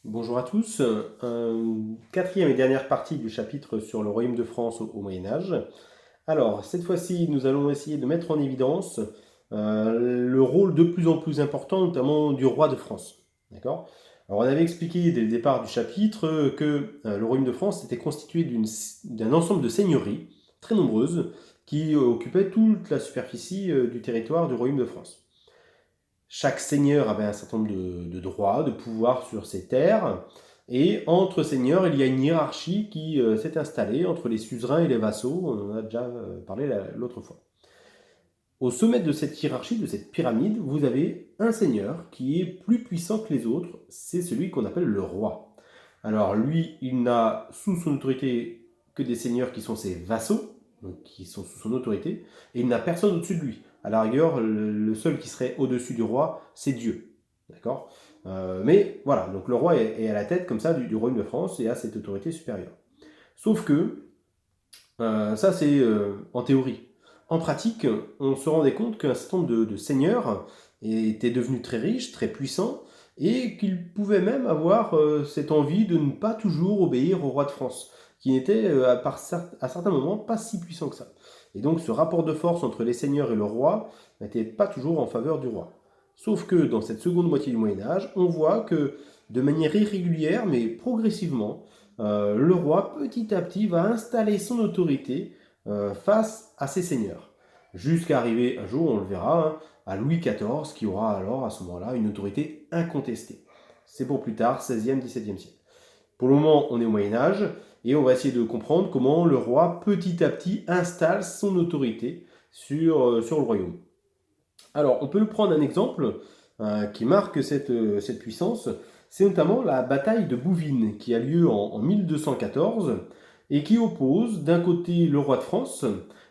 Bonjour à tous. Quatrième et dernière partie du chapitre sur le Royaume de France au Moyen Âge. Alors, cette fois-ci, nous allons essayer de mettre en évidence le rôle de plus en plus important, notamment du roi de France. D'accord? Alors, on avait expliqué dès le départ du chapitre que le Royaume de France était constitué d'un ensemble de seigneuries très nombreuses qui occupaient toute la superficie du territoire du Royaume de France. Chaque seigneur avait un certain nombre de droits, de pouvoirs sur ses terres, et entre seigneurs, il y a une hiérarchie qui s'est installée entre les suzerains et les vassaux, on en a déjà parlé l'autre fois. Au sommet de cette hiérarchie, de cette pyramide, vous avez un seigneur qui est plus puissant que les autres, c'est celui qu'on appelle le roi. Alors lui, il n'a sous son autorité que des seigneurs qui sont ses vassaux, donc qui sont sous son autorité, et il n'a personne au-dessus de lui. À la rigueur, le seul qui serait au-dessus du roi, c'est Dieu. D'accord. Mais voilà, donc le roi est à la tête comme ça du royaume de France et a cette autorité supérieure. Sauf que, ça c'est en théorie. En pratique, on se rendait compte qu'un certain nombre de seigneurs étaient devenus très riches, très puissants, et qu'ils pouvaient même avoir cette envie de ne pas toujours obéir au roi de France, qui n'était à certains moments pas si puissant que ça. Et donc ce rapport de force entre les seigneurs et le roi n'était pas toujours en faveur du roi. Sauf que dans cette seconde moitié du Moyen Âge, on voit que de manière irrégulière, mais progressivement, le roi petit à petit va installer son autorité face à ses seigneurs. Jusqu'à arriver un jour, on le verra, hein, à Louis XIV, qui aura alors à ce moment-là une autorité incontestée. C'est pour plus tard, 16e, 17e siècle. Pour le moment, on est au Moyen Âge, et on va essayer de comprendre comment le roi petit à petit installe son autorité sur le royaume. Alors, on peut prendre un exemple qui marque cette puissance, c'est notamment la bataille de Bouvines, qui a lieu en 1214, et qui oppose d'un côté le roi de France,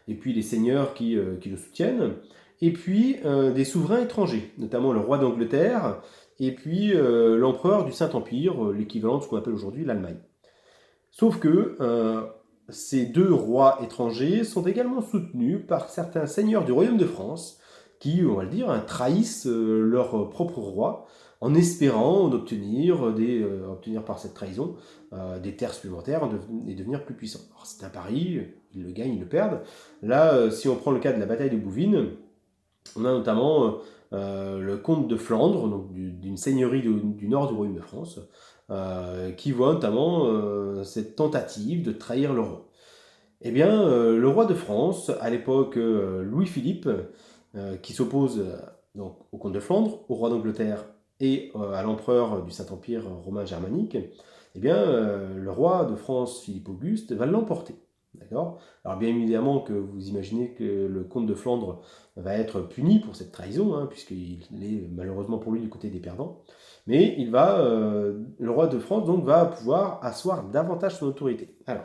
et puis les seigneurs qui le soutiennent, et puis des souverains étrangers, notamment le roi d'Angleterre, et puis l'empereur du Saint-Empire, l'équivalent de ce qu'on appelle aujourd'hui l'Allemagne. Sauf que ces deux rois étrangers sont également soutenus par certains seigneurs du royaume de France qui, on va le dire, trahissent leur propre roi en espérant obtenir par cette trahison des terres supplémentaires et devenir plus puissants. Alors c'est un pari, ils le gagnent, ils le perdent. Là, si on prend le cas de la bataille de Bouvines, on a notamment le comte de Flandre, donc d'une seigneurie du nord du royaume de France, qui voit notamment cette tentative de trahir le roi. Eh bien, le roi de France, à l'époque Louis-Philippe, qui s'oppose donc au comte de Flandre, au roi d'Angleterre et à l'empereur du Saint-Empire romain germanique, eh bien, le roi de France, Philippe Auguste, va l'emporter. D'accord. Alors bien évidemment que vous imaginez que le comte de Flandre va être puni pour cette trahison, hein, puisqu'il est malheureusement pour lui du côté des perdants. Mais le roi de France donc va pouvoir asseoir davantage son autorité. Alors,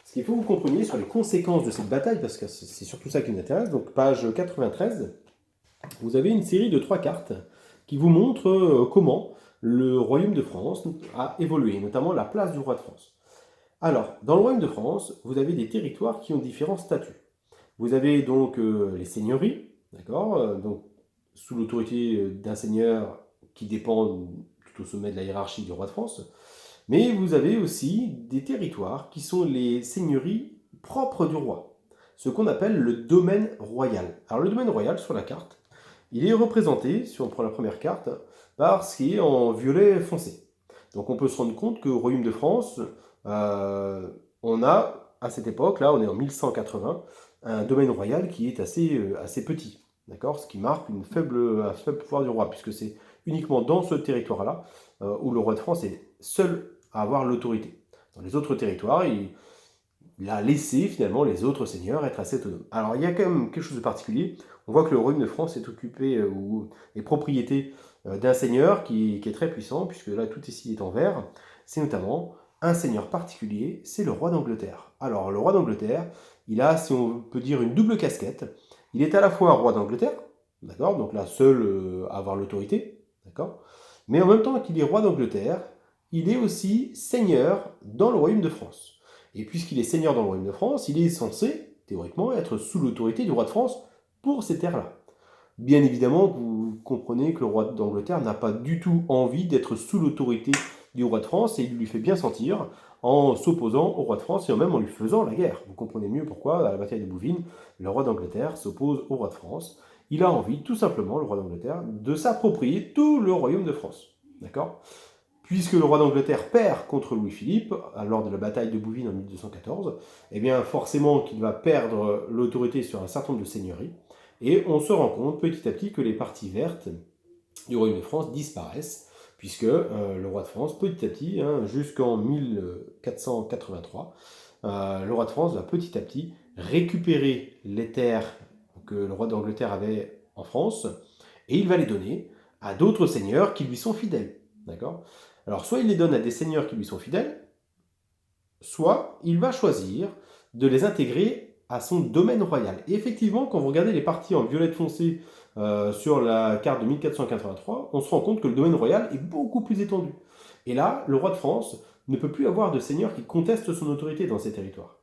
ce qu'il faut que vous compreniez sur les conséquences de cette bataille, parce que c'est surtout ça qui nous intéresse, donc page 93, vous avez une série de 3 cartes qui vous montrent comment le royaume de France a évolué, notamment la place du roi de France. Alors, dans le royaume de France, vous avez des territoires qui ont différents statuts. Vous avez donc les seigneuries, d'accord, donc sous l'autorité d'un seigneur qui dépend tout au sommet de la hiérarchie du roi de France. Mais vous avez aussi des territoires qui sont les seigneuries propres du roi, ce qu'on appelle le domaine royal. Alors le domaine royal sur la carte, il est représenté, si on prend la première carte, par ce qui est en violet foncé. Donc on peut se rendre compte qu'au Royaume de France, on a, à cette époque, là on est en 1180, un domaine royal qui est assez petit. D'accord. Ce qui marque un faible pouvoir du roi, puisque c'est uniquement dans ce territoire-là où le roi de France est seul à avoir l'autorité. Dans les autres territoires, il a laissé finalement les autres seigneurs être assez autonomes. Alors il y a quand même quelque chose de particulier. On voit que le royaume de France est occupé ou est propriété d'un seigneur qui est très puissant, puisque là tout ici est en vert. C'est notamment un seigneur particulier, c'est le roi d'Angleterre. Alors le roi d'Angleterre, il a, si on peut dire, une double casquette. Il est à la fois roi d'Angleterre, d'accord, donc là seul à avoir l'autorité, d'accord, mais en même temps qu'il est roi d'Angleterre, il est aussi seigneur dans le royaume de France. Et puisqu'il est seigneur dans le royaume de France, il est censé, théoriquement, être sous l'autorité du roi de France pour ces terres-là. Bien évidemment, vous comprenez que le roi d'Angleterre n'a pas du tout envie d'être sous l'autorité du roi de France et il lui fait bien sentir en s'opposant au roi de France et même en lui faisant la guerre. Vous comprenez mieux pourquoi, à la bataille de Bouvines, le roi d'Angleterre s'oppose au roi de France. Il a envie, tout simplement, le roi d'Angleterre, de s'approprier tout le royaume de France. D'accord ? Puisque le roi d'Angleterre perd contre Louis-Philippe lors de la bataille de Bouvines en 1214, eh bien forcément qu'il va perdre l'autorité sur un certain nombre de seigneuries. Et on se rend compte petit à petit que les parties vertes du royaume de France disparaissent, puisque le roi de France, petit à petit, jusqu'en 1483, le roi de France va petit à petit récupérer les terres que le roi d'Angleterre avait en France, et il va les donner à d'autres seigneurs qui lui sont fidèles. D'accord ? Alors, soit il les donne à des seigneurs qui lui sont fidèles, soit il va choisir de les intégrer à son domaine royal. Et effectivement, quand vous regardez les parties en violette foncé sur la carte de 1483, on se rend compte que le domaine royal est beaucoup plus étendu. Et là, le roi de France ne peut plus avoir de seigneurs qui contestent son autorité dans ces territoires.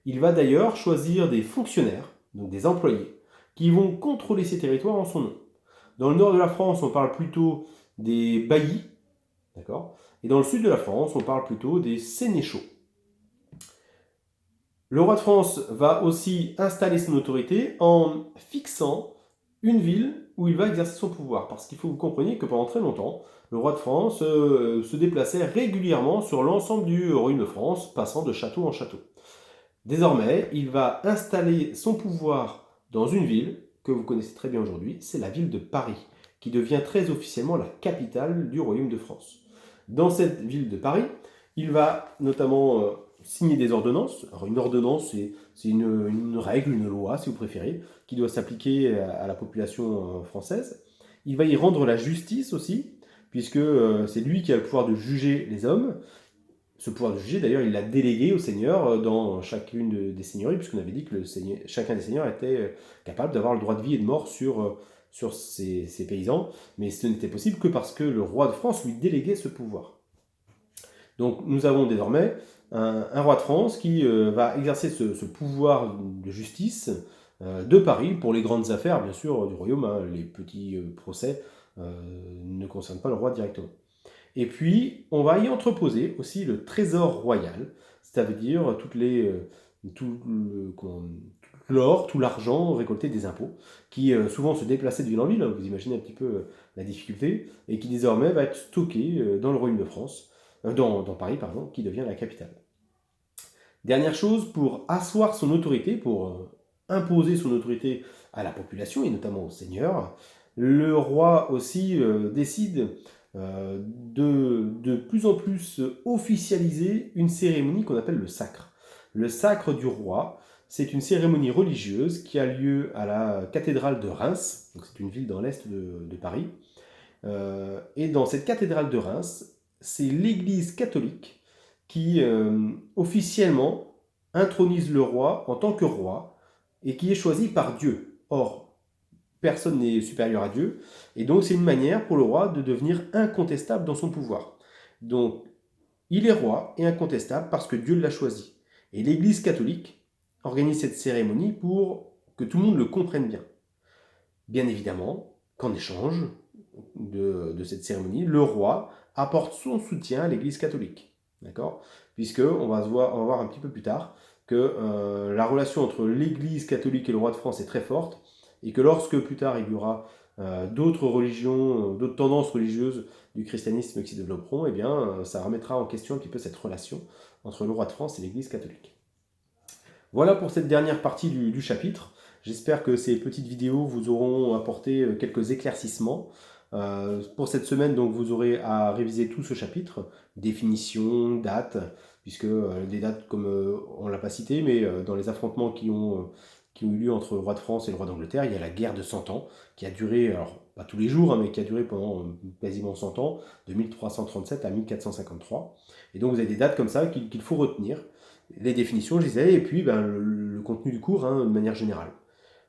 Il va d'ailleurs choisir des fonctionnaires, donc des employés, qui vont contrôler ces territoires en son nom. Dans le nord de la France, on parle plutôt des baillis, d'accord ? Et dans le sud de la France, on parle plutôt des sénéchaux. Le roi de France va aussi installer son autorité en fixant une ville où il va exercer son pouvoir. Parce qu'il faut que vous compreniez que pendant très longtemps, le roi de France se déplaçait régulièrement sur l'ensemble du royaume de France, passant de château en château. Désormais, il va installer son pouvoir dans une ville que vous connaissez très bien aujourd'hui, c'est la ville de Paris, qui devient très officiellement la capitale du royaume de France. Dans cette ville de Paris, il va notamment signer des ordonnances. Alors une ordonnance, c'est une règle, une loi, si vous préférez, qui doit s'appliquer à la population française. Il va y rendre la justice aussi, puisque c'est lui qui a le pouvoir de juger les hommes. Ce pouvoir de juger, d'ailleurs, il l'a délégué au seigneur dans chacune des seigneuries, puisqu'on avait dit que chacun des seigneurs était capable d'avoir le droit de vie et de mort sur ces paysans, mais ce n'était possible que parce que le roi de France lui déléguait ce pouvoir. Donc nous avons désormais un roi de France qui va exercer ce pouvoir de justice de Paris pour les grandes affaires, bien sûr, du royaume. Les petits procès ne concernent pas le roi directement. Et puis, on va y entreposer aussi le trésor royal, c'est-à-dire tout l'or, tout l'argent récolté des impôts, qui souvent se déplaçait de ville en ville, vous imaginez un petit peu la difficulté, et qui désormais va être stocké dans le royaume de France, dans Paris, pardon, qui devient la capitale. Dernière chose, pour asseoir son autorité, pour imposer son autorité à la population, et notamment aux seigneurs, le roi aussi décide de plus en plus officialiser une cérémonie qu'on appelle le sacre. Le sacre du roi, c'est une cérémonie religieuse qui a lieu à la cathédrale de Reims, donc c'est une ville dans l'est de Paris. Et dans cette cathédrale de Reims, c'est l'Église catholique qui officiellement intronise le roi en tant que roi et qui est choisi par Dieu. Or, personne n'est supérieur à Dieu, et donc c'est une manière pour le roi de devenir incontestable dans son pouvoir. Donc, il est roi et incontestable parce que Dieu l'a choisi. Et l'Église catholique organise cette cérémonie pour que tout le monde le comprenne bien. Bien évidemment qu'en échange de cette cérémonie, le roi apporte son soutien à l'Église catholique. D'accord ? Puisqu'on va voir un petit peu plus tard que la relation entre l'Église catholique et le roi de France est très forte, et que lorsque plus tard il y aura d'autres religions, d'autres tendances religieuses du christianisme qui se développeront, eh bien, ça remettra en question un petit peu cette relation entre le roi de France et l'Église catholique. Voilà pour cette dernière partie du chapitre. J'espère que ces petites vidéos vous auront apporté quelques éclaircissements. Pour cette semaine, donc, vous aurez à réviser tout ce chapitre, définition, date, puisque des dates, comme on ne l'a pas cité, mais dans les affrontements qui ont eu lieu entre le roi de France et le roi d'Angleterre, il y a la guerre de 100 ans, qui a duré, alors pas tous les jours, mais qui a duré pendant quasiment 100 ans, de 1337 à 1453. Et donc vous avez des dates comme ça qu'il faut retenir, les définitions, je disais, et puis le contenu du cours, de manière générale.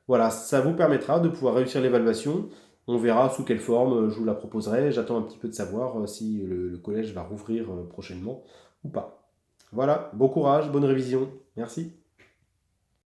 Voilà, ça vous permettra de pouvoir réussir l'évaluation. On verra sous quelle forme je vous la proposerai. J'attends un petit peu de savoir si le collège va rouvrir prochainement ou pas. Voilà, bon courage, bonne révision. Merci.